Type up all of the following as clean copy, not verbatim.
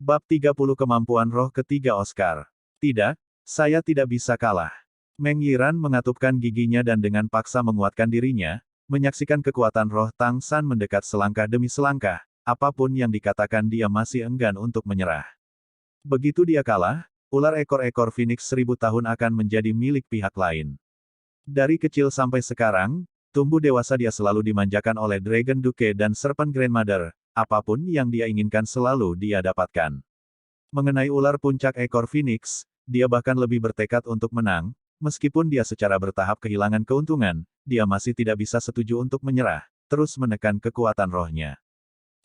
Bab 30 Kemampuan Roh Ketiga Oscar. Tidak, saya tidak bisa kalah. Meng Yiran mengatupkan giginya dan dengan paksa menguatkan dirinya, menyaksikan kekuatan roh Tang San mendekat selangkah demi selangkah, apapun yang dikatakan dia masih enggan untuk menyerah. Begitu dia kalah, ular ekor-ekor Phoenix 1000 tahun akan menjadi milik pihak lain. Dari kecil sampai sekarang, tumbuh dewasa dia selalu dimanjakan oleh Dragon Duke dan Serpent Grandmother, apapun yang dia inginkan selalu dia dapatkan. Mengenai ular puncak ekor Phoenix, dia bahkan lebih bertekad untuk menang, meskipun dia secara bertahap kehilangan keuntungan, dia masih tidak bisa setuju untuk menyerah, terus menekan kekuatan rohnya.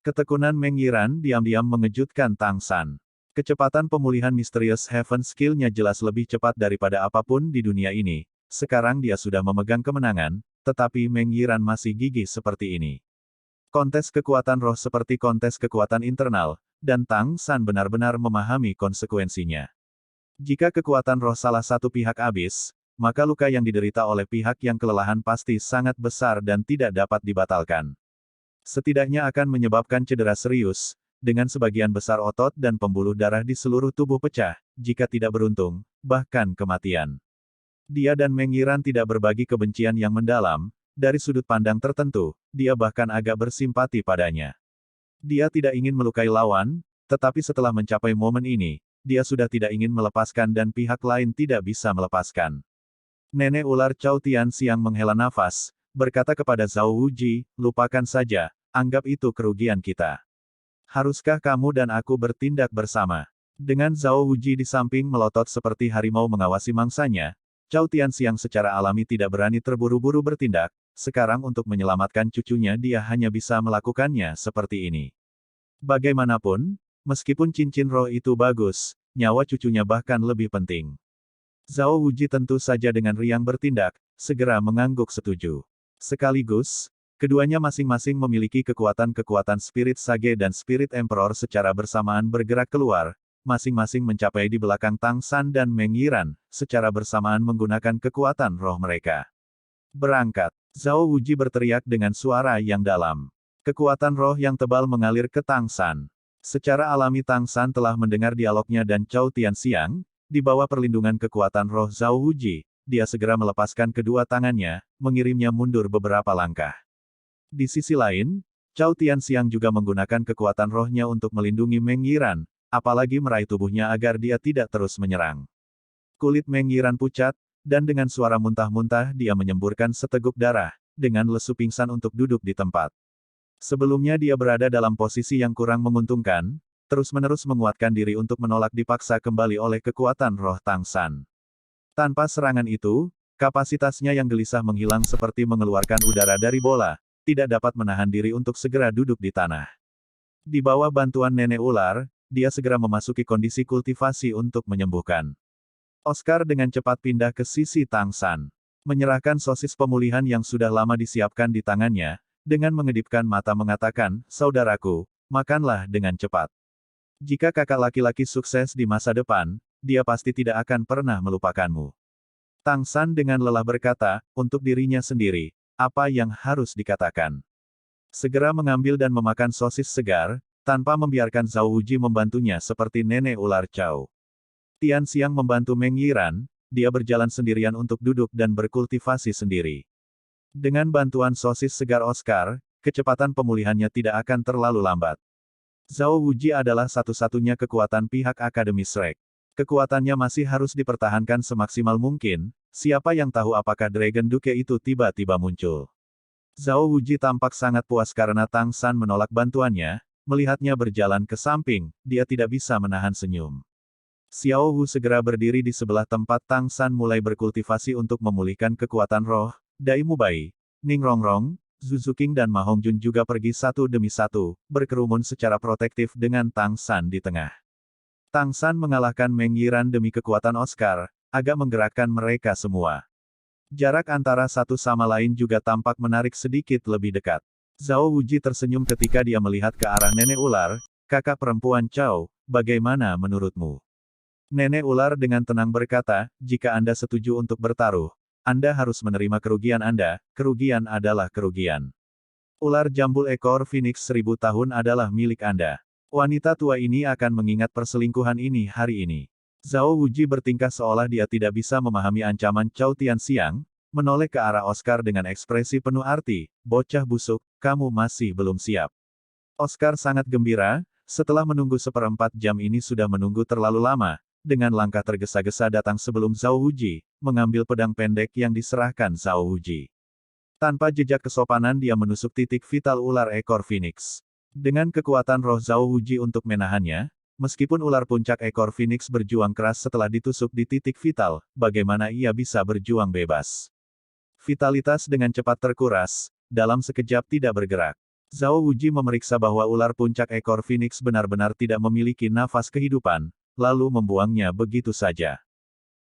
Ketekunan Meng Yiran diam-diam mengejutkan Tang San. Kecepatan pemulihan Mysterious Heaven skill-nya jelas lebih cepat daripada apapun di dunia ini. Sekarang dia sudah memegang kemenangan, tetapi Meng Yiran masih gigih seperti ini. Kontes kekuatan roh seperti kontes kekuatan internal, dan Tang San benar-benar memahami konsekuensinya. Jika kekuatan roh salah satu pihak habis, maka luka yang diderita oleh pihak yang kelelahan pasti sangat besar dan tidak dapat dibatalkan. Setidaknya akan menyebabkan cedera serius, dengan sebagian besar otot dan pembuluh darah di seluruh tubuh pecah, jika tidak beruntung, bahkan kematian. Dia dan Meng Yiran tidak berbagi kebencian yang mendalam, dari sudut pandang tertentu, dia bahkan agak bersimpati padanya. Dia tidak ingin melukai lawan, tetapi setelah mencapai momen ini, dia sudah tidak ingin melepaskan dan pihak lain tidak bisa melepaskan. Nenek ular Cao Tianxiang menghela nafas, berkata kepada Zhao Wuji, lupakan saja, anggap itu kerugian kita. Haruskah kamu dan aku bertindak bersama? Dengan Zhao Wuji di samping melotot seperti harimau mengawasi mangsanya, Cao Tianxiang secara alami tidak berani terburu-buru bertindak, sekarang untuk menyelamatkan cucunya dia hanya bisa melakukannya seperti ini. Bagaimanapun, meskipun cincin roh itu bagus, nyawa cucunya bahkan lebih penting. Zhao Wuji tentu saja dengan riang bertindak, segera mengangguk setuju. Sekaligus, keduanya masing-masing memiliki kekuatan-kekuatan Spirit Sage dan Spirit Emperor secara bersamaan bergerak keluar, masing-masing mencapai di belakang Tang San dan Meng Yiran, secara bersamaan menggunakan kekuatan roh mereka. Berangkat, Zhao Wuji berteriak dengan suara yang dalam. Kekuatan roh yang tebal mengalir ke Tang San. Secara alami Tang San telah mendengar dialognya dan Cao Tianxiang, di bawah perlindungan kekuatan roh Zhao Wuji, dia segera melepaskan kedua tangannya, mengirimnya mundur beberapa langkah. Di sisi lain, Cao Tianxiang juga menggunakan kekuatan rohnya untuk melindungi Meng Yiran, apalagi meraih tubuhnya agar dia tidak terus menyerang. Kulit Meng Yiran pucat, dan dengan suara muntah-muntah dia menyemburkan seteguk darah, dengan lesu pingsan untuk duduk di tempat. Sebelumnya dia berada dalam posisi yang kurang menguntungkan, terus-menerus menguatkan diri untuk menolak dipaksa kembali oleh kekuatan roh Tang San. Tanpa serangan itu, kapasitasnya yang gelisah menghilang seperti mengeluarkan udara dari bola, tidak dapat menahan diri untuk segera duduk di tanah. Di bawah bantuan nenek ular, dia segera memasuki kondisi kultivasi untuk menyembuhkan. Oscar dengan cepat pindah ke sisi Tang San. Menyerahkan sosis pemulihan yang sudah lama disiapkan di tangannya, dengan mengedipkan mata mengatakan, saudaraku, makanlah dengan cepat. Jika kakak laki-laki sukses di masa depan, dia pasti tidak akan pernah melupakanmu. Tang San dengan lelah berkata, untuk dirinya sendiri, apa yang harus dikatakan? Segera mengambil dan memakan sosis segar, tanpa membiarkan Zhao Wuji membantunya seperti nenek ular Cao Tianxiang membantu Meng Yiran, dia berjalan sendirian untuk duduk dan berkultivasi sendiri. Dengan bantuan sosis segar Oscar, kecepatan pemulihannya tidak akan terlalu lambat. Zhao Wuji adalah satu-satunya kekuatan pihak Akademi Shrek. Kekuatannya masih harus dipertahankan semaksimal mungkin, siapa yang tahu apakah Dragon Duke itu tiba-tiba muncul. Zhao Wuji tampak sangat puas karena Tang San menolak bantuannya, melihatnya berjalan ke samping, dia tidak bisa menahan senyum. Xiao Wu segera berdiri di sebelah tempat Tang San mulai berkultivasi untuk memulihkan kekuatan roh, Dai Mubai, Ning Rongrong, Zhu King dan Ma Hongjun juga pergi satu demi satu, berkerumun secara protektif dengan Tang San di tengah. Tang San mengalahkan Meng Yiran demi kekuatan Oscar, agak menggerakkan mereka semua. Jarak antara satu sama lain juga tampak menarik sedikit lebih dekat. Zhao Wuji tersenyum ketika dia melihat ke arah nenek ular, kakak perempuan Cao, bagaimana menurutmu? Nenek ular dengan tenang berkata, jika Anda setuju untuk bertaruh, Anda harus menerima kerugian Anda, kerugian adalah kerugian. Ular jambul ekor Phoenix 1000 tahun adalah milik Anda. Wanita tua ini akan mengingat perselingkuhan ini hari ini. Zhao Wuji bertingkah seolah dia tidak bisa memahami ancaman Chao Tianxiang, menoleh ke arah Oscar dengan ekspresi penuh arti, bocah busuk, kamu masih belum siap. Oscar sangat gembira, setelah menunggu seperempat jam ini sudah menunggu terlalu lama, dengan langkah tergesa-gesa datang sebelum Zhao Wuji, mengambil pedang pendek yang diserahkan Zhao Wuji. Tanpa jejak kesopanan dia menusuk titik vital ular ekor Phoenix. Dengan kekuatan roh Zhao Wuji untuk menahannya, meskipun ular puncak ekor Phoenix berjuang keras setelah ditusuk di titik vital, bagaimana ia bisa berjuang bebas? Vitalitas dengan cepat terkuras, dalam sekejap tidak bergerak. Zhao Wuji memeriksa bahwa ular puncak ekor Phoenix benar-benar tidak memiliki nafas kehidupan, lalu membuangnya begitu saja.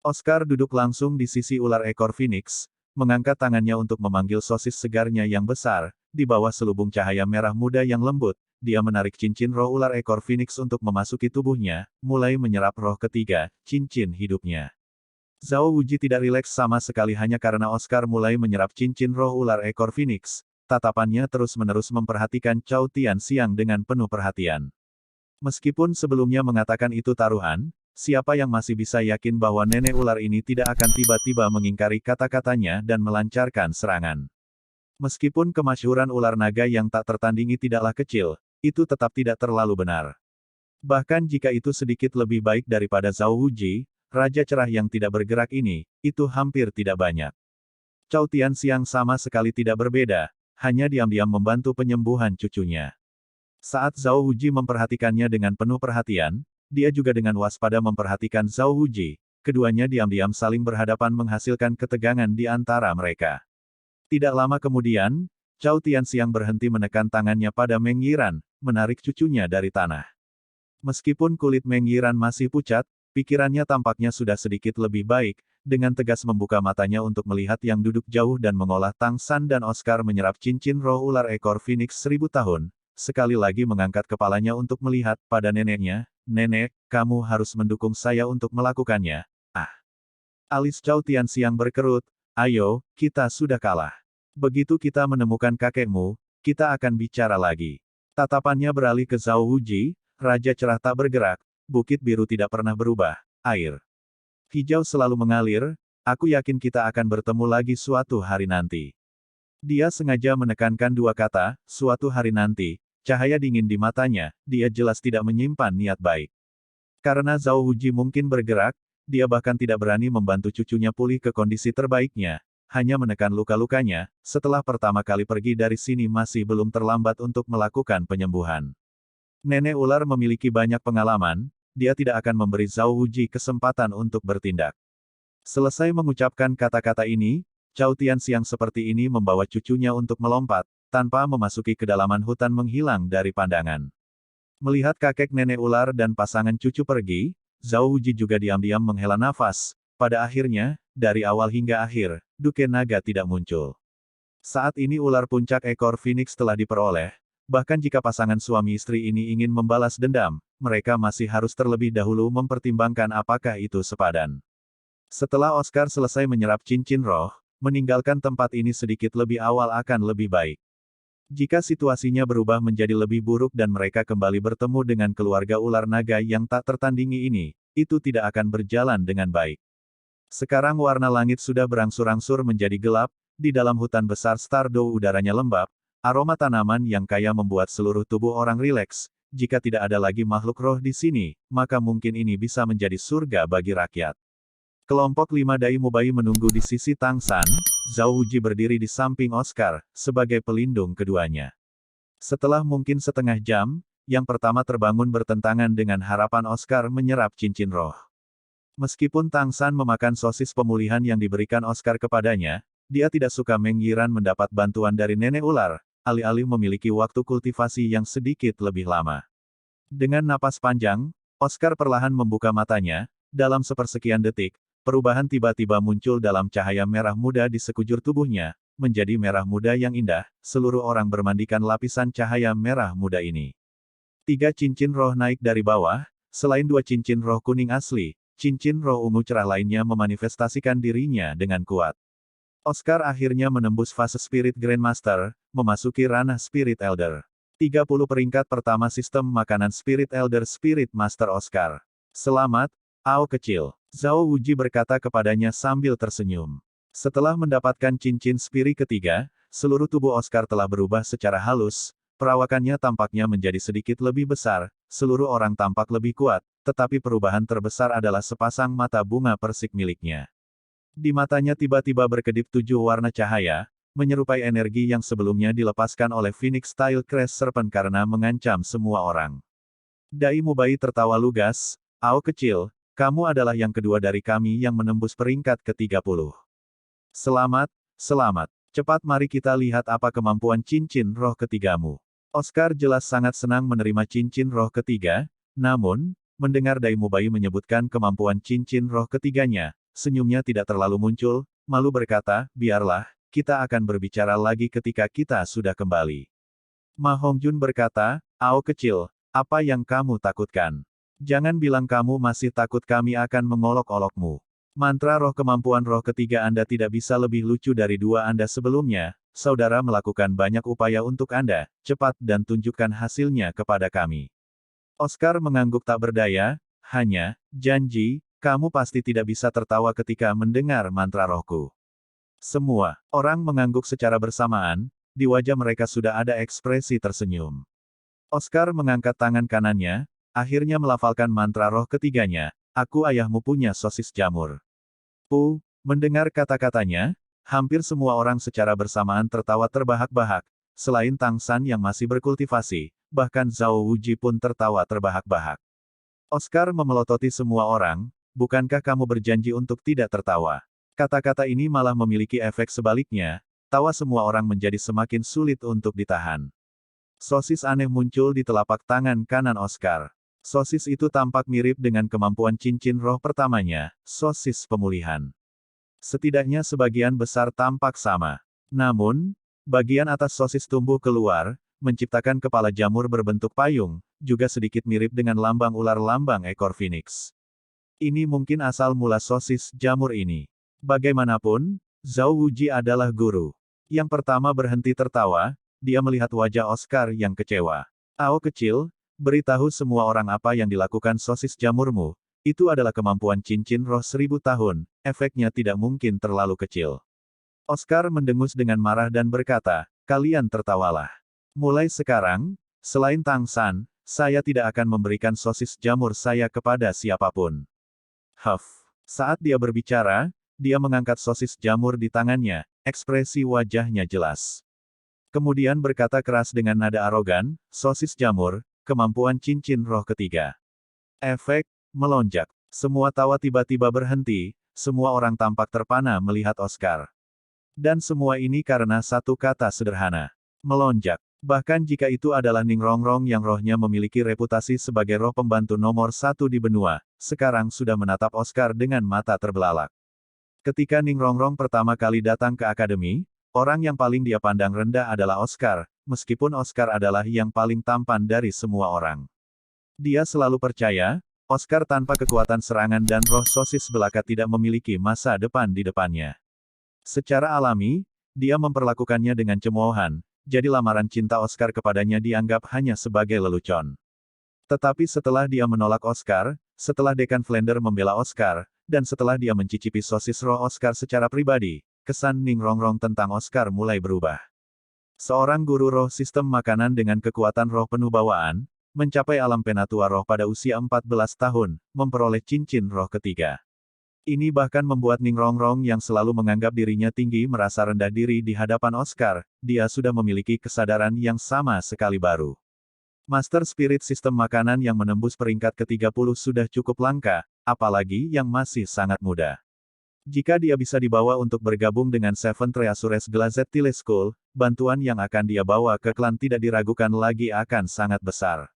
Oscar duduk langsung di sisi ular ekor Phoenix, mengangkat tangannya untuk memanggil sosis segarnya yang besar, di bawah selubung cahaya merah muda yang lembut, dia menarik cincin roh ular ekor Phoenix untuk memasuki tubuhnya, mulai menyerap roh ketiga, cincin hidupnya. Zhao Wuji tidak rileks sama sekali hanya karena Oscar mulai menyerap cincin roh ular ekor Phoenix, tatapannya terus-menerus memperhatikan Chao Tianxiang dengan penuh perhatian. Meskipun sebelumnya mengatakan itu taruhan, siapa yang masih bisa yakin bahwa nenek ular ini tidak akan tiba-tiba mengingkari kata-katanya dan melancarkan serangan. Meskipun kemasyhuran ular naga yang tak tertandingi tidaklah kecil, itu tetap tidak terlalu benar. Bahkan jika itu sedikit lebih baik daripada Zhao Wuji, Raja Cerah yang tidak bergerak ini, itu hampir tidak banyak. Chao Tianxiang sama sekali tidak berbeda, hanya diam-diam membantu penyembuhan cucunya. Saat Zhao Wuji memperhatikannya dengan penuh perhatian, dia juga dengan waspada memperhatikan Zhao Wuji, keduanya diam-diam saling berhadapan menghasilkan ketegangan di antara mereka. Tidak lama kemudian, Chao Tianxiang berhenti menekan tangannya pada Meng Yiran, menarik cucunya dari tanah. Meskipun kulit Meng Yiran masih pucat, pikirannya tampaknya sudah sedikit lebih baik, dengan tegas membuka matanya untuk melihat yang duduk jauh dan mengolah Tang San dan Oscar menyerap cincin roh ular ekor Phoenix 1000 tahun, sekali lagi mengangkat kepalanya untuk melihat pada neneknya, nenek, kamu harus mendukung saya untuk melakukannya. Ah! Alis Chao Tianxiang berkerut, ayo, kita sudah kalah. Begitu kita menemukan kakekmu, kita akan bicara lagi. Tatapannya beralih ke Zhao Wuji, Raja Cerah tak bergerak, bukit biru tidak pernah berubah, air hijau selalu mengalir, aku yakin kita akan bertemu lagi suatu hari nanti. Dia sengaja menekankan dua kata, suatu hari nanti, cahaya dingin di matanya, dia jelas tidak menyimpan niat baik. Karena Zhao Wuji mungkin bergerak, dia bahkan tidak berani membantu cucunya pulih ke kondisi terbaiknya, hanya menekan luka-lukanya, setelah pertama kali pergi dari sini masih belum terlambat untuk melakukan penyembuhan. Nenek ular memiliki banyak pengalaman, dia tidak akan memberi Zhao Wuji kesempatan untuk bertindak. Selesai mengucapkan kata-kata ini, Chao Tianxiang seperti ini membawa cucunya untuk melompat, tanpa memasuki kedalaman hutan menghilang dari pandangan. Melihat kakek nenek ular dan pasangan cucu pergi, Zhao Wuji juga diam-diam menghela nafas. Pada akhirnya, dari awal hingga akhir, Duke Naga tidak muncul. Saat ini ular puncak ekor Phoenix telah diperoleh, bahkan jika pasangan suami istri ini ingin membalas dendam, mereka masih harus terlebih dahulu mempertimbangkan apakah itu sepadan. Setelah Oscar selesai menyerap cincin roh, meninggalkan tempat ini sedikit lebih awal akan lebih baik. Jika situasinya berubah menjadi lebih buruk dan mereka kembali bertemu dengan keluarga ular naga yang tak tertandingi ini, itu tidak akan berjalan dengan baik. Sekarang warna langit sudah berangsur-angsur menjadi gelap, di dalam hutan besar Stardew udaranya lembab, aroma tanaman yang kaya membuat seluruh tubuh orang rileks. Jika tidak ada lagi makhluk roh di sini, maka mungkin ini bisa menjadi surga bagi rakyat. Kelompok 5 Dai Mubai menunggu di sisi Tang San, Zhao Wuji berdiri di samping Oscar, sebagai pelindung keduanya. Setelah mungkin setengah jam, yang pertama terbangun bertentangan dengan harapan Oscar menyerap cincin roh. Meskipun Tang San memakan sosis pemulihan yang diberikan Oscar kepadanya, dia tidak suka Meng Yiran mendapat bantuan dari nenek ular, alih-alih memiliki waktu kultivasi yang sedikit lebih lama. Dengan napas panjang, Oscar perlahan membuka matanya, dalam sepersekian detik, perubahan tiba-tiba muncul dalam cahaya merah muda di sekujur tubuhnya, menjadi merah muda yang indah, seluruh orang bermandikan lapisan cahaya merah muda ini. 3 cincin roh naik dari bawah, selain 2 cincin roh kuning asli, cincin roh ungu cerah lainnya memanifestasikan dirinya dengan kuat. Oscar akhirnya menembus fase Spirit Grandmaster, memasuki ranah Spirit Elder. 30 peringkat pertama sistem makanan Spirit Elder Spirit Master Oscar. Selamat, Ao kecil. Zhao Wuji berkata kepadanya sambil tersenyum. Setelah mendapatkan cincin Spirit ketiga, seluruh tubuh Oscar telah berubah secara halus, perawakannya tampaknya menjadi sedikit lebih besar, seluruh orang tampak lebih kuat, tetapi perubahan terbesar adalah sepasang mata bunga persik miliknya. Di matanya tiba-tiba berkedip 7 warna cahaya, menyerupai energi yang sebelumnya dilepaskan oleh Phoenix Style Crash Serpent karena mengancam semua orang. Dai Mubai tertawa lugas, Ao kecil, kamu adalah yang kedua dari kami yang menembus peringkat ke-30. Selamat, selamat. Cepat mari kita lihat apa kemampuan cincin roh ketigamu. Oscar jelas sangat senang menerima cincin roh ketiga, namun, mendengar Dai Mubai menyebutkan kemampuan cincin roh ketiganya, senyumnya tidak terlalu muncul, malu berkata, biarlah, kita akan berbicara lagi ketika kita sudah kembali. Ma Hongjun berkata, Ao kecil, apa yang kamu takutkan? Jangan bilang kamu masih takut kami akan mengolok-olokmu. Mantra roh kemampuan roh ketiga Anda tidak bisa lebih lucu dari dua Anda sebelumnya, saudara melakukan banyak upaya untuk Anda, cepat dan tunjukkan hasilnya kepada kami. Oscar mengangguk tak berdaya, hanya, janji, kamu pasti tidak bisa tertawa ketika mendengar mantra rohku. Semua orang mengangguk secara bersamaan, di wajah mereka sudah ada ekspresi tersenyum. Oscar mengangkat tangan kanannya, akhirnya melafalkan mantra roh ketiganya, aku ayahmu punya sosis jamur. Mendengar kata-katanya, hampir semua orang secara bersamaan tertawa terbahak-bahak, selain Tang San yang masih berkultivasi, bahkan Zhao Wuji pun tertawa terbahak-bahak. Oscar memelototi semua orang, bukankah kamu berjanji untuk tidak tertawa? Kata-kata ini malah memiliki efek sebaliknya, tawa semua orang menjadi semakin sulit untuk ditahan. Sosis aneh muncul di telapak tangan kanan Oscar. Sosis itu tampak mirip dengan kemampuan cincin roh pertamanya, sosis pemulihan. Setidaknya sebagian besar tampak sama. Namun, bagian atas sosis tumbuh keluar, menciptakan kepala jamur berbentuk payung, juga sedikit mirip dengan lambang ular lambang ekor Phoenix. Ini mungkin asal mula sosis jamur ini. Bagaimanapun, Zhao Wuji adalah guru. Yang pertama berhenti tertawa, dia melihat wajah Oscar yang kecewa. Ao kecil, beritahu semua orang apa yang dilakukan sosis jamurmu, itu adalah kemampuan cincin roh 1000 tahun, efeknya tidak mungkin terlalu kecil. Oscar mendengus dengan marah dan berkata, kalian tertawalah. Mulai sekarang, selain Tang San, saya tidak akan memberikan sosis jamur saya kepada siapapun. Saat dia berbicara, dia mengangkat sosis jamur di tangannya, ekspresi wajahnya jelas. Kemudian berkata keras dengan nada arogan, sosis jamur, kemampuan cincin roh ketiga. Efek, melonjak. Semua tawa tiba-tiba berhenti, semua orang tampak terpana melihat Oscar. Dan semua ini karena satu kata sederhana. Melonjak. Bahkan jika itu adalah Ning Rongrong yang rohnya memiliki reputasi sebagai roh pembantu nomor 1 di benua, sekarang sudah menatap Oscar dengan mata terbelalak. Ketika Ning Rongrong pertama kali datang ke akademi, orang yang paling dia pandang rendah adalah Oscar, meskipun Oscar adalah yang paling tampan dari semua orang. Dia selalu percaya, Oscar tanpa kekuatan serangan dan roh sosis belaka tidak memiliki masa depan di depannya. Secara alami, dia memperlakukannya dengan cemoohan, jadi lamaran cinta Oscar kepadanya dianggap hanya sebagai lelucon. Tetapi setelah dia menolak Oscar, setelah Dekan Flender membela Oscar, dan setelah dia mencicipi sosis roh Oscar secara pribadi, kesan Ning Rongrong tentang Oscar mulai berubah. Seorang guru roh sistem makanan dengan kekuatan roh penuh bawaan, mencapai alam penatua roh pada usia 14 tahun, memperoleh cincin roh ketiga. Ini bahkan membuat Ning Rongrong yang selalu menganggap dirinya tinggi merasa rendah diri di hadapan Oscar, dia sudah memiliki kesadaran yang sama sekali baru. Master Spirit sistem makanan yang menembus peringkat ke-30 sudah cukup langka, apalagi yang masih sangat muda. Jika dia bisa dibawa untuk bergabung dengan Seven Treasures Glazed Tile School, bantuan yang akan dia bawa ke klan tidak diragukan lagi akan sangat besar.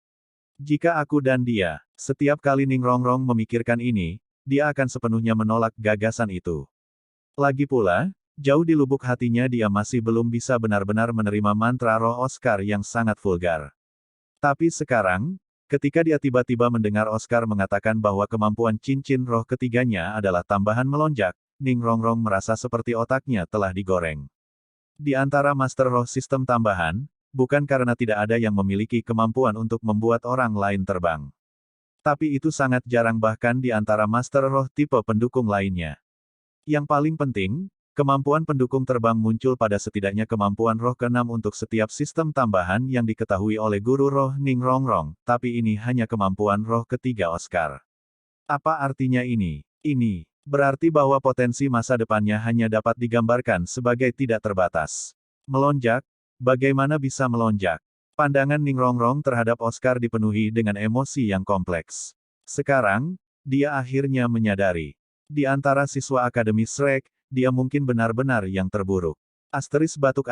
Jika aku dan dia, setiap kali Ning Rongrong memikirkan ini, dia akan sepenuhnya menolak gagasan itu. Lagi pula, jauh di lubuk hatinya dia masih belum bisa benar-benar menerima mantra roh Oscar yang sangat vulgar. Tapi sekarang, ketika dia tiba-tiba mendengar Oscar mengatakan bahwa kemampuan cincin roh ketiganya adalah tambahan melonjak, Ning Rongrong merasa seperti otaknya telah digoreng. Di antara Master Roh Sistem tambahan, bukan karena tidak ada yang memiliki kemampuan untuk membuat orang lain terbang. Tapi itu sangat jarang bahkan di antara Master Roh tipe pendukung lainnya. Yang paling penting, kemampuan pendukung terbang muncul pada setidaknya kemampuan roh ke-6 untuk setiap sistem tambahan yang diketahui oleh Guru Roh Ning Rongrong, tapi ini hanya kemampuan roh ketiga Oscar. Apa artinya ini? Ini berarti bahwa potensi masa depannya hanya dapat digambarkan sebagai tidak terbatas. Melonjak? Bagaimana bisa melonjak? Pandangan Ning Rongrong terhadap Oscar dipenuhi dengan emosi yang kompleks. Sekarang, dia akhirnya menyadari. Di antara siswa Akademi Shrek, dia mungkin benar-benar yang terburuk. Asteris batuk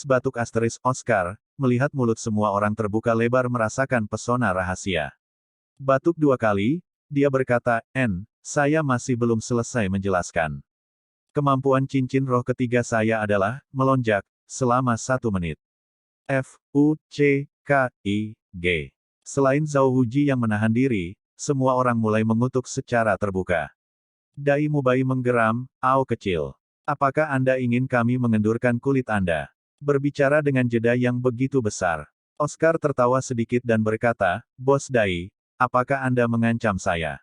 batuk Oscar, melihat mulut semua orang terbuka lebar merasakan pesona rahasia. Batuk 2 kali, dia berkata, saya masih belum selesai menjelaskan. Kemampuan cincin roh ketiga saya adalah, melonjak, selama 1 menit. F-U-C-K-I-G. Selain Zhao Wuji yang menahan diri, semua orang mulai mengutuk secara terbuka. Dai Mubai menggeram, "Ao kecil. Apakah Anda ingin kami mengendurkan kulit Anda?" Berbicara dengan jeda yang begitu besar. Oscar tertawa sedikit dan berkata, "Bos Dai, apakah Anda mengancam saya?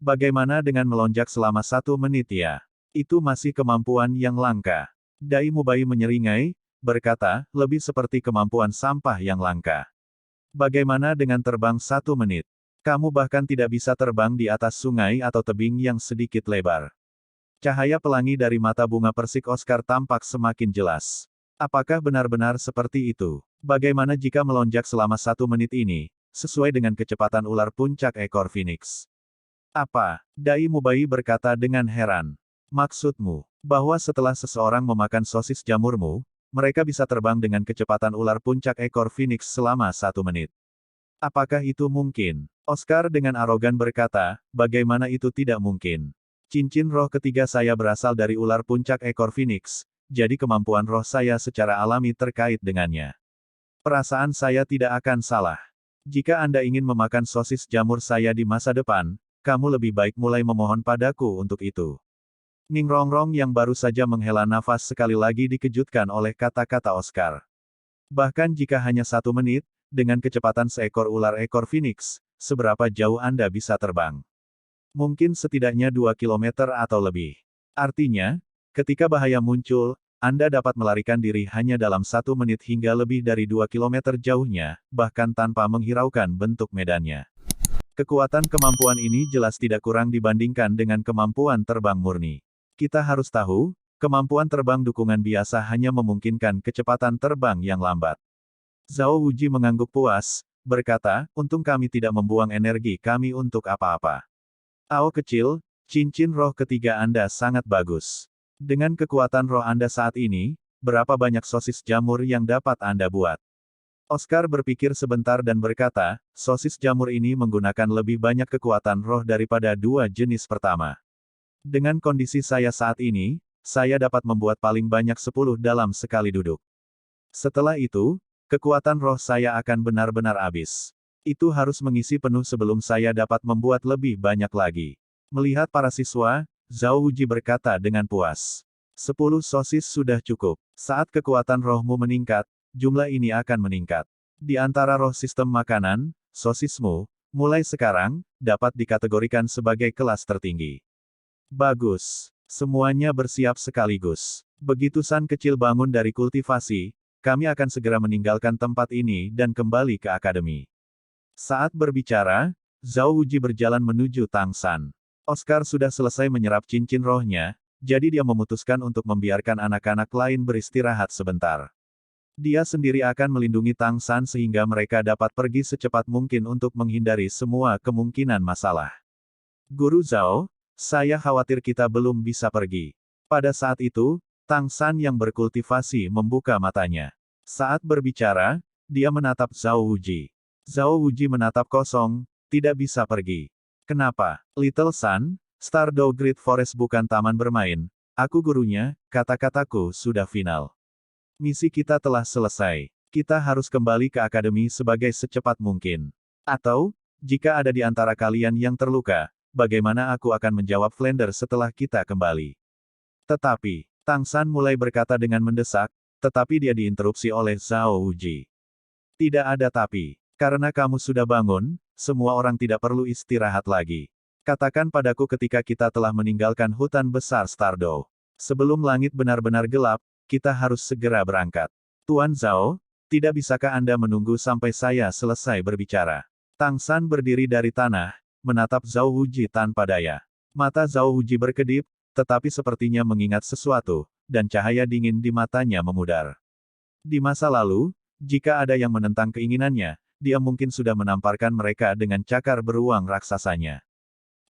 Bagaimana dengan melonjak selama 1 menit ya? Itu masih kemampuan yang langka." Dai Mubai menyeringai, berkata, "Lebih seperti kemampuan sampah yang langka. Bagaimana dengan terbang 1 menit? Kamu bahkan tidak bisa terbang di atas sungai atau tebing yang sedikit lebar." Cahaya pelangi dari mata bunga persik Oscar tampak semakin jelas. Apakah benar-benar seperti itu? Bagaimana jika melonjak selama 1 menit ini, sesuai dengan kecepatan ular puncak ekor Phoenix? Apa? Dai Mubai berkata dengan heran. Maksudmu, bahwa setelah seseorang memakan sosis jamurmu, mereka bisa terbang dengan kecepatan ular puncak ekor Phoenix selama 1 menit? Apakah itu mungkin? Oscar dengan arogan berkata, bagaimana itu tidak mungkin? Cincin roh ketiga saya berasal dari ular puncak ekor Phoenix, jadi kemampuan roh saya secara alami terkait dengannya. Perasaan saya tidak akan salah. Jika Anda ingin memakan sosis jamur saya di masa depan, kamu lebih baik mulai memohon padaku untuk itu. Ning Rongrong yang baru saja menghela nafas sekali lagi dikejutkan oleh kata-kata Oscar. Bahkan jika hanya 1 menit, dengan kecepatan seekor ular ekor Phoenix, seberapa jauh Anda bisa terbang? Mungkin setidaknya 2 kilometer atau lebih. Artinya, ketika bahaya muncul, Anda dapat melarikan diri hanya dalam 1 menit hingga lebih dari 2 kilometer jauhnya, bahkan tanpa menghiraukan bentuk medannya. Kekuatan kemampuan ini jelas tidak kurang dibandingkan dengan kemampuan terbang murni. Kita harus tahu, kemampuan terbang dukungan biasa hanya memungkinkan kecepatan terbang yang lambat. Zhao Wuji mengangguk puas, berkata, untung kami tidak membuang energi kami untuk apa-apa. Ao kecil, cincin roh ketiga Anda sangat bagus. Dengan kekuatan roh Anda saat ini, berapa banyak sosis jamur yang dapat Anda buat? Oscar berpikir sebentar dan berkata, sosis jamur ini menggunakan lebih banyak kekuatan roh daripada 2 jenis pertama. Dengan kondisi saya saat ini, saya dapat membuat paling banyak 10 dalam sekali duduk. Setelah itu, kekuatan roh saya akan benar-benar habis. Itu harus mengisi penuh sebelum saya dapat membuat lebih banyak lagi. Melihat para siswa, Zhao Wuji berkata dengan puas. 10 sosis sudah cukup. Saat kekuatan rohmu meningkat, jumlah ini akan meningkat. Di antara roh sistem makanan, sosismu, mulai sekarang, dapat dikategorikan sebagai kelas tertinggi. Bagus. Semuanya bersiap sekaligus. Begitu San kecil bangun dari kultivasi, kami akan segera meninggalkan tempat ini dan kembali ke akademi. Saat berbicara, Zhao Wuji berjalan menuju Tang San. Oscar sudah selesai menyerap cincin rohnya, jadi dia memutuskan untuk membiarkan anak-anak lain beristirahat sebentar. Dia sendiri akan melindungi Tang San sehingga mereka dapat pergi secepat mungkin untuk menghindari semua kemungkinan masalah. Guru Zhao, saya khawatir kita belum bisa pergi. Pada saat itu, Tang San yang berkultivasi membuka matanya. Saat berbicara, dia menatap Zhao Wuji. Zhao Wuji menatap kosong, tidak bisa pergi. Kenapa? Little Sun, Stardew Great Forest bukan taman bermain. Aku gurunya, kata-kataku sudah final. Misi kita telah selesai. Kita harus kembali ke akademi sebagai secepat mungkin. Atau, jika ada di antara kalian yang terluka, bagaimana aku akan menjawab Flander setelah kita kembali? Tetapi, Tang San mulai berkata dengan mendesak, tetapi dia diinterupsi oleh Zhao Wuji. Tidak ada tapi. Karena kamu sudah bangun, semua orang tidak perlu istirahat lagi. Katakan padaku ketika kita telah meninggalkan hutan besar Stardow. Sebelum langit benar-benar gelap, kita harus segera berangkat. Tuan Zhao, tidak bisakah Anda menunggu sampai saya selesai berbicara? Tang San berdiri dari tanah, menatap Zhao Wuji tanpa daya. Mata Zhao Wuji berkedip, tetapi sepertinya mengingat sesuatu, dan cahaya dingin di matanya memudar. Di masa lalu, jika ada yang menentang keinginannya, dia mungkin sudah menamparkan mereka dengan cakar beruang raksasanya.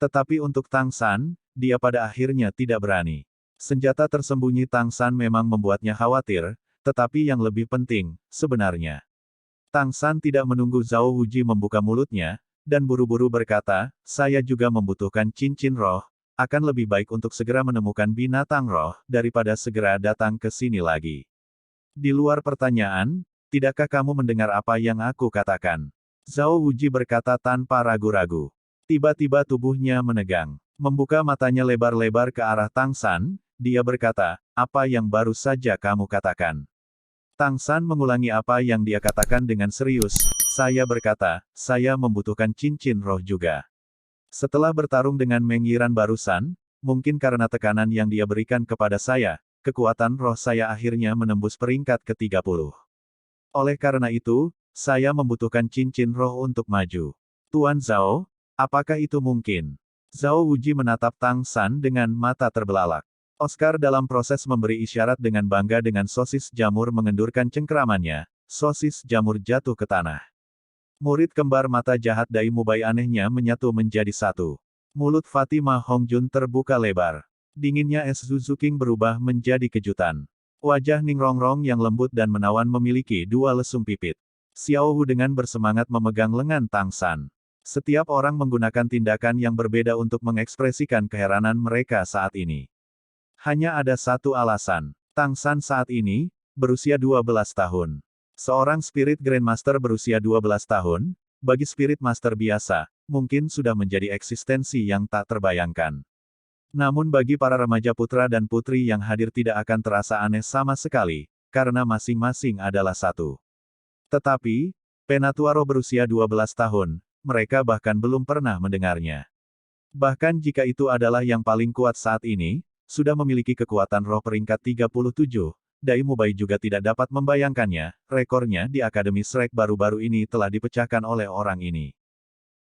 Tetapi untuk Tang San, dia pada akhirnya tidak berani. Senjata tersembunyi Tang San memang membuatnya khawatir, tetapi yang lebih penting, sebenarnya. Tang San tidak menunggu Zhao Wuji membuka mulutnya, dan buru-buru berkata, saya juga membutuhkan cincin roh, akan lebih baik untuk segera menemukan binatang roh, daripada segera datang ke sini lagi. Di luar pertanyaan, tidakkah kamu mendengar apa yang aku katakan? Zhao Wuji berkata tanpa ragu-ragu. Tiba-tiba tubuhnya menegang. Membuka matanya lebar-lebar ke arah Tang San, dia berkata, apa yang baru saja kamu katakan? Tang San mengulangi apa yang dia katakan dengan serius, saya berkata, saya membutuhkan cincin roh juga. Setelah bertarung dengan Meng Yiran barusan, mungkin karena tekanan yang dia berikan kepada saya, kekuatan roh saya akhirnya menembus peringkat ke-30. Oleh karena itu, saya membutuhkan cincin roh untuk maju. Tuan Zhao, apakah itu mungkin? Zhao Wuji menatap Tang San dengan mata terbelalak. Oscar dalam proses memberi isyarat dengan bangga dengan sosis jamur mengendurkan cengkeramannya, sosis jamur jatuh ke tanah. Murid kembar mata jahat Dai Mubai anehnya menyatu menjadi satu. Mulut Fatimah Hongjun terbuka lebar. Dinginnya es Zuzuking berubah menjadi kejutan. Wajah Ning Rongrong yang lembut dan menawan memiliki dua lesung pipit. Xiao Hu dengan bersemangat memegang lengan Tang San. Setiap orang menggunakan tindakan yang berbeda untuk mengekspresikan keheranan mereka saat ini. Hanya ada satu alasan. Tang San saat ini, berusia 12 tahun. Seorang Spirit Grandmaster berusia 12 tahun, bagi Spirit Master biasa, mungkin sudah menjadi eksistensi yang tak terbayangkan. Namun bagi para remaja putra dan putri yang hadir tidak akan terasa aneh sama sekali, karena masing-masing adalah satu. Tetapi, Penatuaro berusia 12 tahun, mereka bahkan belum pernah mendengarnya. Bahkan jika itu adalah yang paling kuat saat ini, sudah memiliki kekuatan roh peringkat 37, Dai Mubai juga tidak dapat membayangkannya, rekornya di Akademi Shrek baru-baru ini telah dipecahkan oleh orang ini.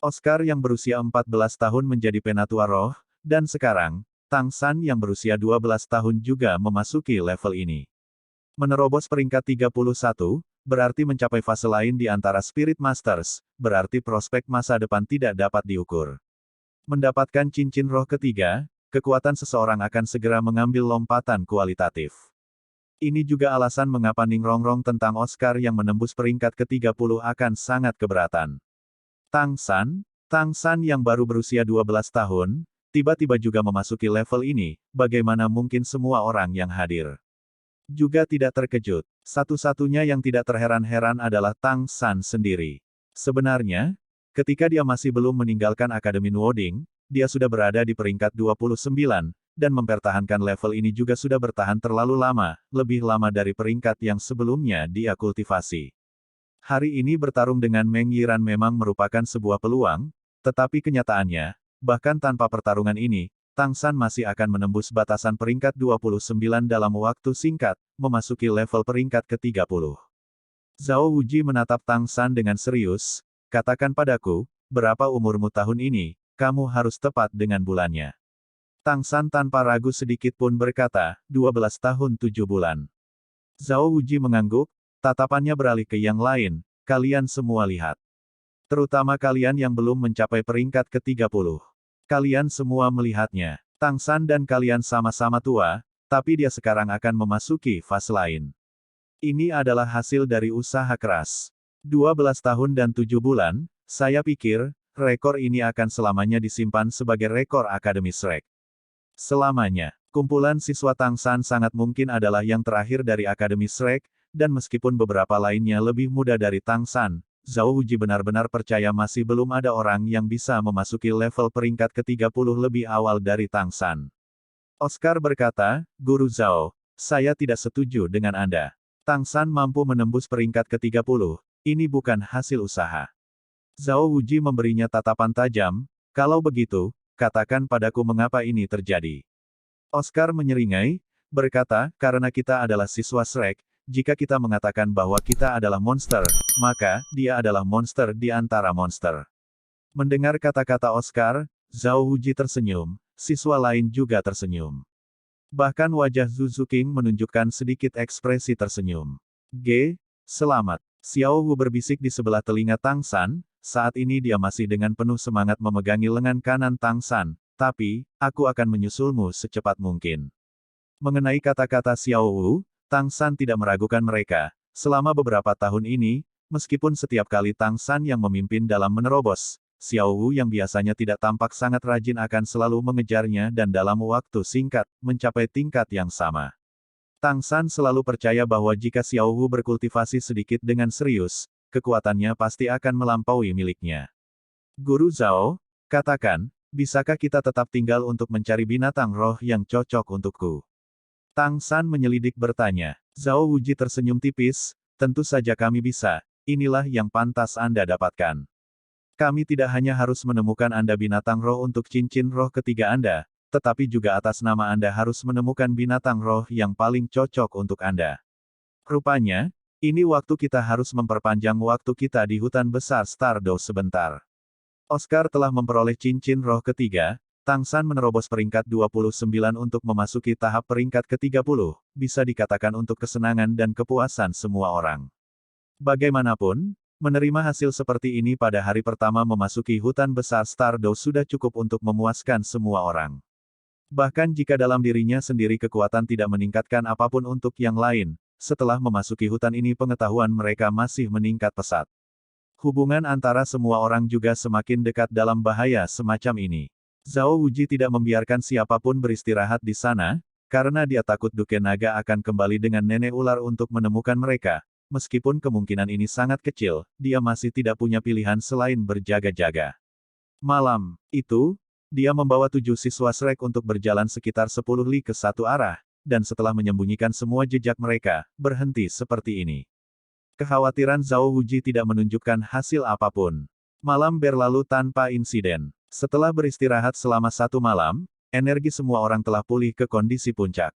Oscar yang berusia 14 tahun menjadi Penatuaro, dan sekarang, Tang San yang berusia 12 tahun juga memasuki level ini. Menerobos peringkat 31, berarti mencapai fase lain di antara Spirit Masters, berarti prospek masa depan tidak dapat diukur. Mendapatkan cincin roh ketiga, kekuatan seseorang akan segera mengambil lompatan kualitatif. Ini juga alasan mengapa Ning Rongrong tentang Oscar yang menembus peringkat ke-30 akan sangat keberatan. Tang San yang baru berusia 12 tahun, tiba-tiba juga memasuki level ini, bagaimana mungkin semua orang yang hadir juga tidak terkejut. Satu-satunya yang tidak terheran-heran adalah Tang San sendiri. Sebenarnya, ketika dia masih belum meninggalkan Akademi Nuoding, dia sudah berada di peringkat 29, dan mempertahankan level ini juga sudah bertahan terlalu lama, lebih lama dari peringkat yang sebelumnya dia kultivasi. Hari ini bertarung dengan Meng Yiran memang merupakan sebuah peluang, tetapi kenyataannya, bahkan tanpa pertarungan ini, Tang San masih akan menembus batasan peringkat 29 dalam waktu singkat, memasuki level peringkat ke-30. Zhao Wuji menatap Tang San dengan serius, katakan padaku, berapa umurmu tahun ini, kamu harus tepat dengan bulannya. Tang San tanpa ragu sedikit pun berkata, 12 tahun 7 bulan. Zhao Wuji mengangguk, tatapannya beralih ke yang lain, kalian semua lihat. Terutama kalian yang belum mencapai peringkat ke-30. Kalian semua melihatnya. Tang San dan kalian sama-sama tua, tapi dia sekarang akan memasuki fase lain. Ini adalah hasil dari usaha keras. 12 tahun dan 7 bulan, saya pikir, rekor ini akan selamanya disimpan sebagai rekor Akademi Shrek. Selamanya. Kumpulan siswa Tang San sangat mungkin adalah yang terakhir dari Akademi Shrek, dan meskipun beberapa lainnya lebih muda dari Tang San, Zhao Wuji benar-benar percaya masih belum ada orang yang bisa memasuki level peringkat ke-30 lebih awal dari Tang San. Oscar berkata, Guru Zhao, saya tidak setuju dengan Anda. Tang San mampu menembus peringkat ke-30, ini bukan hasil usaha. Zhao Wuji memberinya tatapan tajam, kalau begitu, katakan padaku mengapa ini terjadi. Oscar menyeringai, berkata, karena kita adalah siswa Shrek, jika kita mengatakan bahwa kita adalah monster, maka, dia adalah monster di antara monster. Mendengar kata-kata Oscar, Zhao Wuji tersenyum, siswa lain juga tersenyum. Bahkan wajah Zhu Zuqing menunjukkan sedikit ekspresi tersenyum. Selamat. Xiao Wu berbisik di sebelah telinga Tang San, saat ini dia masih dengan penuh semangat memegangi lengan kanan Tang San, tapi, aku akan menyusulmu secepat mungkin. Mengenai kata-kata Xiao Wu, Tang San tidak meragukan mereka. Selama beberapa tahun ini, meskipun setiap kali Tang San yang memimpin dalam menerobos, Xiao Wu yang biasanya tidak tampak sangat rajin akan selalu mengejarnya dan dalam waktu singkat, mencapai tingkat yang sama. Tang San selalu percaya bahwa jika Xiao Wu berkultivasi sedikit dengan serius, kekuatannya pasti akan melampaui miliknya. Guru Zhao, katakan, bisakah kita tetap tinggal untuk mencari binatang roh yang cocok untukku? Tang San menyelidik bertanya. Zhao Wuji tersenyum tipis, tentu saja kami bisa, inilah yang pantas Anda dapatkan. Kami tidak hanya harus menemukan Anda binatang roh untuk cincin roh ketiga Anda, tetapi juga atas nama Anda harus menemukan binatang roh yang paling cocok untuk Anda. Rupanya, ini waktu kita harus memperpanjang waktu kita di hutan besar Stardew sebentar. Oscar telah memperoleh cincin roh ketiga, Tang San menerobos peringkat 29 untuk memasuki tahap peringkat ke-30, bisa dikatakan untuk kesenangan dan kepuasan semua orang. Bagaimanapun, menerima hasil seperti ini pada hari pertama memasuki hutan besar Stardew sudah cukup untuk memuaskan semua orang. Bahkan jika dalam dirinya sendiri kekuatan tidak meningkatkan apapun untuk yang lain, setelah memasuki hutan ini pengetahuan mereka masih meningkat pesat. Hubungan antara semua orang juga semakin dekat dalam bahaya semacam ini. Zhao Wuji tidak membiarkan siapapun beristirahat di sana, karena dia takut Duke Naga akan kembali dengan nenek ular untuk menemukan mereka. Meskipun kemungkinan ini sangat kecil, dia masih tidak punya pilihan selain berjaga-jaga. Malam itu, dia membawa 7 siswa Shrek untuk berjalan sekitar 10 li ke satu arah, dan setelah menyembunyikan semua jejak mereka, berhenti seperti ini. Kekhawatiran Zhao Wuji tidak menunjukkan hasil apapun. Malam berlalu tanpa insiden. Setelah beristirahat selama 1 malam, energi semua orang telah pulih ke kondisi puncak.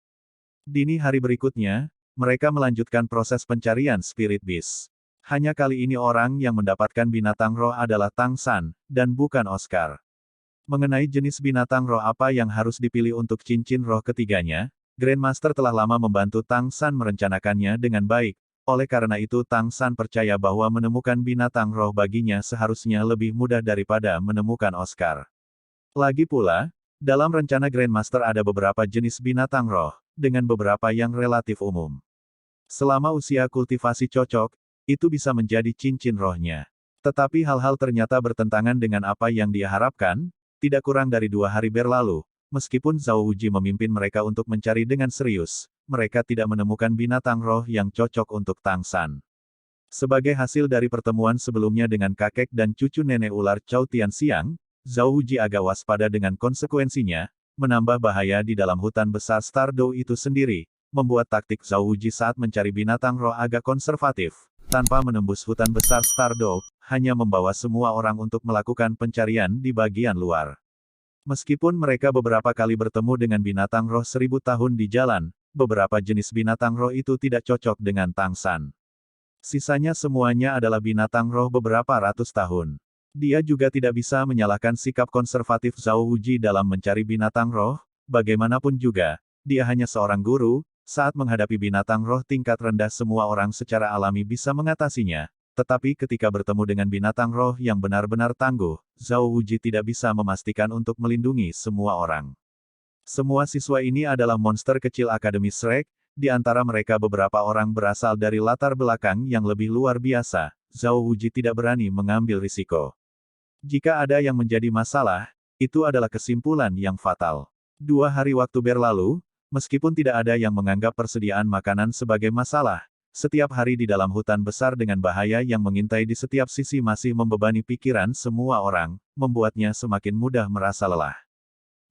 Dini hari berikutnya, mereka melanjutkan proses pencarian Spirit Beast. Hanya kali ini orang yang mendapatkan binatang roh adalah Tang San, dan bukan Oscar. Mengenai jenis binatang roh apa yang harus dipilih untuk cincin roh ketiganya, Grandmaster telah lama membantu Tang San merencanakannya dengan baik, oleh karena itu Tang San percaya bahwa menemukan binatang roh baginya seharusnya lebih mudah daripada menemukan Oscar. Lagi pula, dalam rencana Grandmaster ada beberapa jenis binatang roh, dengan beberapa yang relatif umum. Selama usia kultivasi cocok, itu bisa menjadi cincin rohnya. Tetapi hal-hal ternyata bertentangan dengan apa yang dia harapkan, tidak kurang dari 2 hari berlalu, meskipun Zhao Wuji memimpin mereka untuk mencari dengan serius, mereka tidak menemukan binatang roh yang cocok untuk Tang San. Sebagai hasil dari pertemuan sebelumnya dengan kakek dan cucu nenek ular Chow Tianxiang, Zhao Wuji agak waspada dengan konsekuensinya, menambah bahaya di dalam hutan besar Stardew itu sendiri, membuat taktik Zhao Wuji saat mencari binatang roh agak konservatif, tanpa menembus hutan besar Stardew, hanya membawa semua orang untuk melakukan pencarian di bagian luar. Meskipun mereka beberapa kali bertemu dengan binatang roh 1000 tahun di jalan, beberapa jenis binatang roh itu tidak cocok dengan Tang San. Sisanya semuanya adalah binatang roh beberapa ratus tahun. Dia juga tidak bisa menyalahkan sikap konservatif Zhao Wuji dalam mencari binatang roh, bagaimanapun juga, dia hanya seorang guru, saat menghadapi binatang roh tingkat rendah semua orang secara alami bisa mengatasinya, tetapi ketika bertemu dengan binatang roh yang benar-benar tangguh, Zhao Wuji tidak bisa memastikan untuk melindungi semua orang. Semua siswa ini adalah monster kecil Akademi Shrek, di antara mereka beberapa orang berasal dari latar belakang yang lebih luar biasa, Zhao Wuji tidak berani mengambil risiko. Jika ada yang menjadi masalah, itu adalah kesimpulan yang fatal. 2 hari waktu berlalu, meskipun tidak ada yang menganggap persediaan makanan sebagai masalah, setiap hari di dalam hutan besar dengan bahaya yang mengintai di setiap sisi masih membebani pikiran semua orang, membuatnya semakin mudah merasa lelah.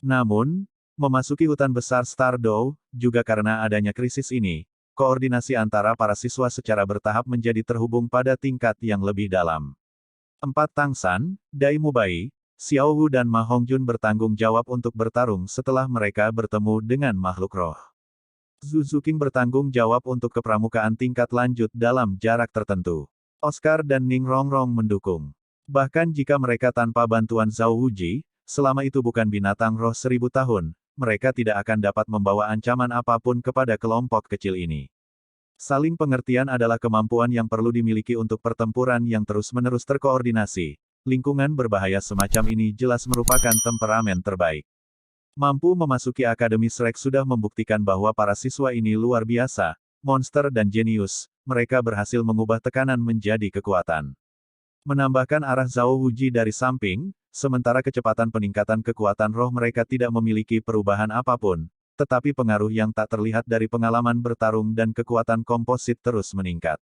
Namun, memasuki hutan besar Stardew, juga karena adanya krisis ini, koordinasi antara para siswa secara bertahap menjadi terhubung pada tingkat yang lebih dalam. 4 Tang San, Dai Mubai, Xiao Wu dan Ma Hongjun bertanggung jawab untuk bertarung setelah mereka bertemu dengan makhluk roh. Zhu Zuqing bertanggung jawab untuk kepramukaan tingkat lanjut dalam jarak tertentu. Oscar dan Ning Rongrong mendukung. Bahkan jika mereka tanpa bantuan Zhao Wuji, selama itu bukan binatang roh 1000 tahun, mereka tidak akan dapat membawa ancaman apapun kepada kelompok kecil ini. Saling pengertian adalah kemampuan yang perlu dimiliki untuk pertempuran yang terus-menerus terkoordinasi. Lingkungan berbahaya semacam ini jelas merupakan temperamen terbaik. Mampu memasuki Akademi Shrek sudah membuktikan bahwa para siswa ini luar biasa, monster dan jenius, mereka berhasil mengubah tekanan menjadi kekuatan. Menambahkan arah Zhao Wuji dari samping, sementara kecepatan peningkatan kekuatan roh mereka tidak memiliki perubahan apapun, tetapi pengaruh yang tak terlihat dari pengalaman bertarung dan kekuatan komposit terus meningkat.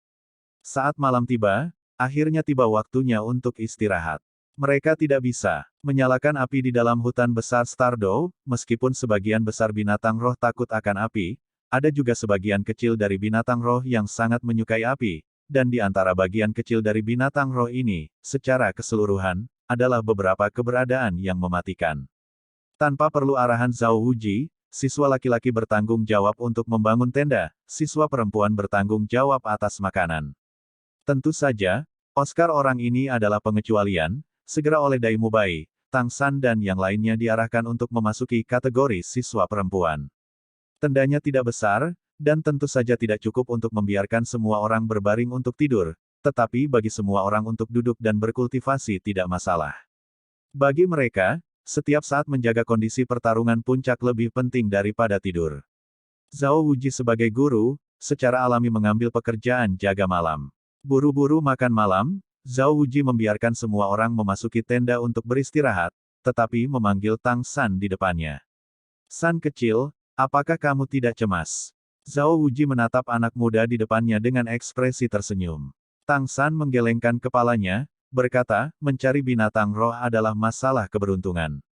Saat malam tiba, akhirnya tiba waktunya untuk istirahat. Mereka tidak bisa menyalakan api di dalam hutan besar Stardow, meskipun sebagian besar binatang roh takut akan api, ada juga sebagian kecil dari binatang roh yang sangat menyukai api, dan di antara bagian kecil dari binatang roh ini, secara keseluruhan, adalah beberapa keberadaan yang mematikan. Tanpa perlu arahan Zhao Wuji, siswa laki-laki bertanggung jawab untuk membangun tenda, siswa perempuan bertanggung jawab atas makanan. Tentu saja, Oscar orang ini adalah pengecualian, segera oleh Dai Mubai, Tang San dan yang lainnya diarahkan untuk memasuki kategori siswa perempuan. Tendanya tidak besar, dan tentu saja tidak cukup untuk membiarkan semua orang berbaring untuk tidur, tetapi bagi semua orang untuk duduk dan berkultivasi tidak masalah. Bagi mereka, setiap saat menjaga kondisi pertarungan puncak lebih penting daripada tidur. Zhao Wuji sebagai guru, secara alami mengambil pekerjaan jaga malam. Buru-buru makan malam, Zhao Wuji membiarkan semua orang memasuki tenda untuk beristirahat, tetapi memanggil Tang San di depannya. San kecil, apakah kamu tidak cemas? Zhao Wuji menatap anak muda di depannya dengan ekspresi tersenyum. Tang San menggelengkan kepalanya, berkata, mencari binatang roh adalah masalah keberuntungan.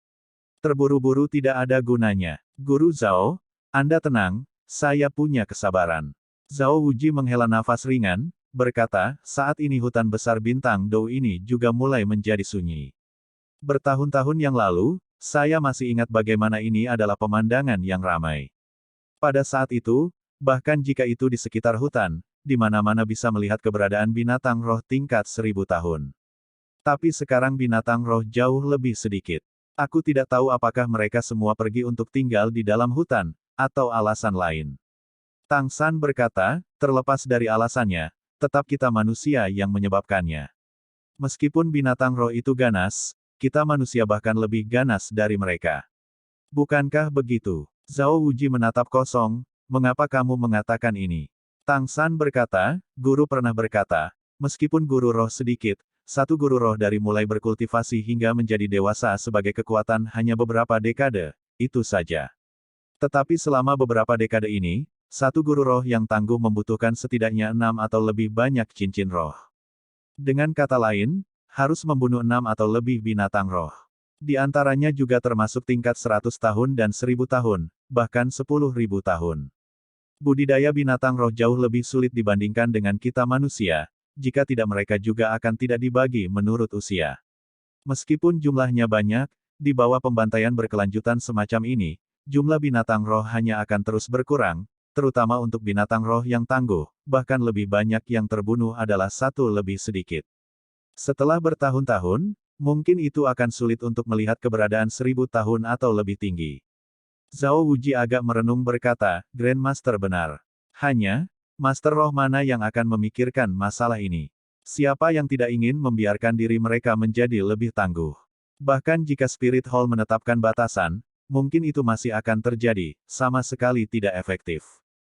Terburu-buru tidak ada gunanya. Guru Zhao, Anda tenang, saya punya kesabaran. Zhao Wuji menghela nafas ringan, berkata, saat ini hutan besar bintang Dou ini juga mulai menjadi sunyi. Bertahun-tahun yang lalu, saya masih ingat bagaimana ini adalah pemandangan yang ramai. Pada saat itu, bahkan jika itu di sekitar hutan, di mana-mana bisa melihat keberadaan binatang roh tingkat 1000 tahun. Tapi sekarang binatang roh jauh lebih sedikit. Aku tidak tahu apakah mereka semua pergi untuk tinggal di dalam hutan, atau alasan lain. Tang San berkata, terlepas dari alasannya, tetap kita manusia yang menyebabkannya. Meskipun binatang roh itu ganas, kita manusia bahkan lebih ganas dari mereka. Bukankah begitu? Zhao Wuji menatap kosong, mengapa kamu mengatakan ini? Tang San berkata, guru pernah berkata, meskipun guru roh sedikit, satu guru roh dari mulai berkultivasi hingga menjadi dewasa sebagai kekuatan hanya beberapa dekade, itu saja. Tetapi selama beberapa dekade ini, satu guru roh yang tangguh membutuhkan setidaknya 6 atau lebih banyak cincin roh. Dengan kata lain, harus membunuh 6 atau lebih binatang roh. Di antaranya juga termasuk tingkat 100 tahun dan 1000 tahun, bahkan 10.000 tahun. Budidaya binatang roh jauh lebih sulit dibandingkan dengan kita manusia, jika tidak mereka juga akan tidak dibagi menurut usia. Meskipun jumlahnya banyak, di bawah pembantaian berkelanjutan semacam ini, jumlah binatang roh hanya akan terus berkurang, terutama untuk binatang roh yang tangguh, bahkan lebih banyak yang terbunuh adalah satu lebih sedikit. Setelah bertahun-tahun, mungkin itu akan sulit untuk melihat keberadaan 1000 tahun atau lebih tinggi. Zhao Wuji agak merenung berkata, Grandmaster benar. Hanya, Master Roh mana yang akan memikirkan masalah ini? Siapa yang tidak ingin membiarkan diri mereka menjadi lebih tangguh? Bahkan jika Spirit Hall menetapkan batasan, mungkin itu masih akan terjadi, sama sekali tidak efektif.